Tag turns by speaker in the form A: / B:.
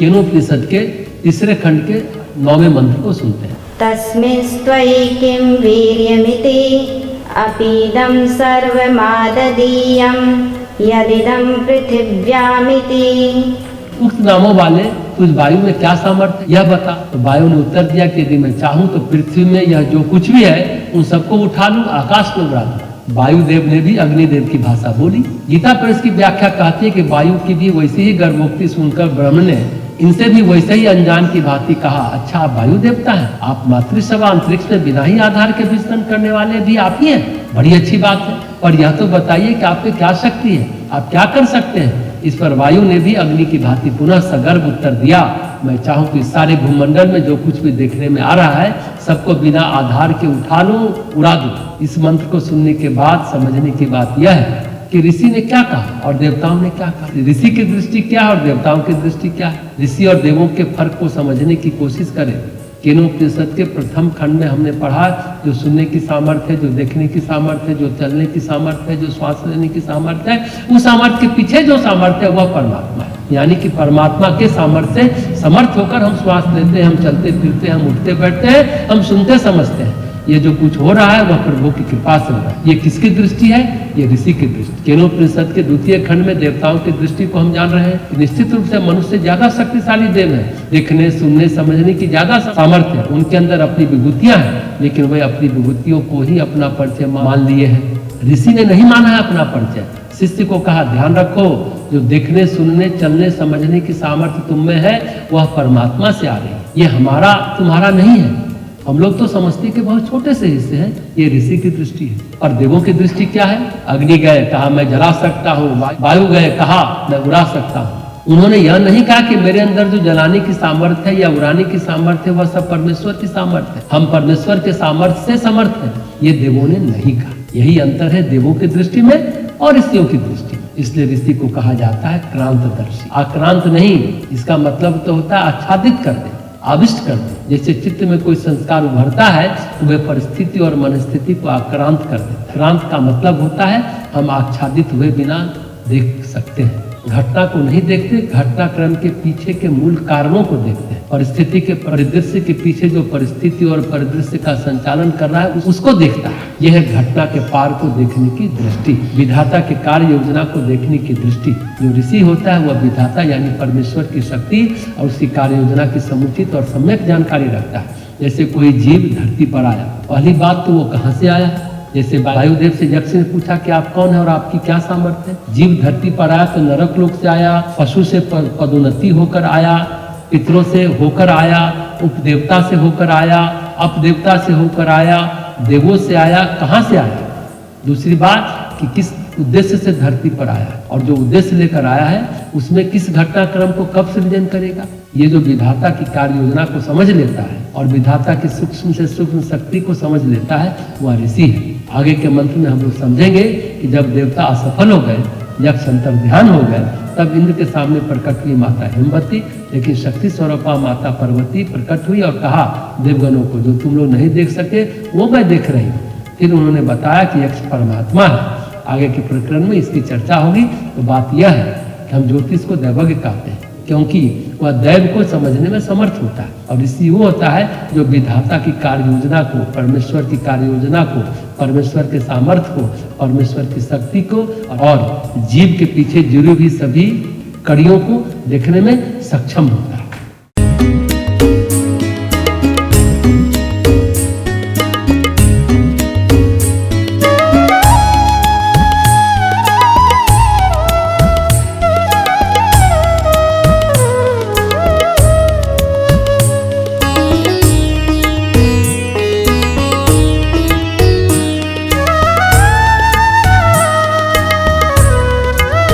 A: केनोपनिषद के तीसरे खंड के 9वें मंत्र को सुनते हैं।
B: तस्मिस्त्वयि किं वीर्यमिति अपीदं सर्वमाददीयं यदिदं पृथिव्यामिति।
A: उक्त नामों वाले तुझ वायु में क्या सामर्थ्य यह बता। तो वायु ने उत्तर दिया कि यदि मैं चाहूं तो पृथ्वी में यह जो कुछ भी है उन सबको उठा लूं, आकाश में उड़ा दूं। वायुदेव ने भी अग्निदेव की भाषा बोली। गीता पर इसकी व्याख्या कहती है कि वायु की भी वैसी ही गर्भोक्ति सुनकर ब्रह्म ने इनसे भी वैसे ही अनजान की भांति कहा, अच्छा आप वायु देवता हैं, आप मातृसभा अंतरिक्ष में बिना ही आधार के विचरण करने वाले भी आप ही हैं, बड़ी अच्छी बात है। और यह तो बताइए कि आप पे क्या शक्ति है, आप क्या कर सकते हैं। इस पर वायु ने भी अग्नि की भांति पुनः सगर्भ उत्तर दिया, मैं चाहूं तो इस सारे भूमंडल में जो कुछ भी देखने में आ रहा है सबको बिना आधार के उठा लूं, उड़ा दूं। इस मंत्र को सुनने के बाद समझने की बात यह है कि ऋषि ने क्या कहा और देवताओं ने क्या कहा। ऋषि की दृष्टि क्या है और देवताओं की दृष्टि क्या है। ऋषि और देवों के फर्क को समझने की कोशिश करें। केनोपनिषद के प्रथम खंड में हमने पढ़ा जो सुनने की सामर्थ्य है, जो देखने की सामर्थ्य है, जो चलने की सामर्थ्य है, जो श्वास लेने की सामर्थ्य है, उस सामर्थ्य के पीछे जो सामर्थ्य है वह परमात्मा है। यानी कि परमात्मा के सामर्थ्य से समर्थ होकर हम श्वास लेते हैं, हम चलते फिरते हैं, हम उठते बैठते हैं, हम सुनते समझते हैं। ये जो कुछ हो रहा है वह प्रभु की कृपा से हो रहा है। ये किसकी दृष्टि है? ये ऋषि की दृष्टि। केनोपनिषद के द्वितीय खंड में देवताओं की दृष्टि को हम जान रहे हैं। निश्चित रूप से मनुष्य से ज्यादा शक्तिशाली देव है, देखने सुनने समझने की ज्यादा सामर्थ्य है, उनके अंदर अपनी विभूतियां हैं, लेकिन वे अपनी विभूतियों को ही अपना परिचय मान लिए हैं। ऋषि ने नहीं माना है अपना परिचय। शिष्य को कहा ध्यान रखो, जो देखने सुनने चलने समझने की सामर्थ्य तुम में है वह परमात्मा से आ रही है, ये हमारा तुम्हारा नहीं है। हम लोग तो समझते के बहुत छोटे से हिस्से हैं, ये ऋषि की दृष्टि है। और देवों की दृष्टि क्या है? अग्नि गए कहा मैं जला सकता हूँ, वायु गए कहा मैं उड़ा सकता हूँ। उन्होंने यह नहीं कहा कि मेरे अंदर जो जलाने की सामर्थ्य है या उड़ाने की सामर्थ्य है वह सब परमेश्वर की सामर्थ्य है, हम परमेश्वर के सामर्थ्य से समर्थ हैं, ये देवों ने नहीं कहा। यही अंतर है देवों की दृष्टि में और ऋषियों की दृष्टि में। इसलिए ऋषि को कहा जाता है क्रांतदर्शी। आक्रांत नहीं, इसका मतलब तो होता है आच्छादित कर दे, आविष्ट कर दे। जैसे चित्त में कोई संस्कार उभरता है तो वह परिस्थिति और मनस्थिति को आक्रांत कर देता है। क्रांत का मतलब होता है हम आच्छादित हुए बिना देख सकते हैं, घटना को नहीं देखते, घटनाक्रम के पीछे के मूल कारणों को देखते हैं। परिस्थिति के परिदृश्य के पीछे जो परिस्थिति और परिदृश्य का संचालन कर रहा है उसको देखता है। यह है घटना के पार को देखने की दृष्टि, विधाता के कार्य योजना को देखने की दृष्टि। जो ऋषि होता है वह विधाता यानी परमेश्वर की शक्ति और उसकी कार्य योजना की समुचित और सम्यक जानकारी रखता है। जैसे कोई जीव धरती पर आया, पहली बात तो वो कहाँ से आया। जैसे वायुदेव से यक्ष ने पूछा कि आप कौन है और आपकी क्या सामर्थ्य है। जीव धरती पर आया तो नरक लोक से आया, पशु से पदोन्नति होकर आया, पितरों से होकर आया, उपदेवता से होकर आया, अपदेवता से होकर आया, देवों से आया, कहाँ से आया। दूसरी बात कि किस उद्देश्य से धरती पर आया और जो उद्देश्य लेकर आया है उसमें किस घटनाक्रम को कब सृजन करेगा। ये जो विधाता की कार्य योजना को समझ लेता है और विधाता की सूक्ष्म से सूक्ष्म शक्ति को समझ लेता है वह ऋषि है। आगे के मंत्र में हम लोग समझेंगे कि जब देवता असफल हो गए, यक्ष अंतर्ध्यान हो गए, तब इंद्र के सामने प्रकट हुई माता हिमवती, लेकिन शक्ति स्वरूपा माता पार्वती प्रकट हुई और कहा देवगणों को जो तुम लोग नहीं देख सके वो मैं देख रही हूँ। फिर उन्होंने बताया कि यक्ष परमात्मा है। आगे के प्रकरण में इसकी चर्चा होगी। तो बात यह है कि हम ज्योतिष को दैवज्ञ कहते हैं क्योंकि वह दैव को समझने में समर्थ होता है और ऋषि वो होता है जो विधाता की कार्य योजना को, परमेश्वर की कार्य योजना को, परमेश्वर के सामर्थ्य को, परमेश्वर की शक्ति को और जीव के पीछे जुड़ी हुई सभी कड़ियों को देखने में सक्षम होता है।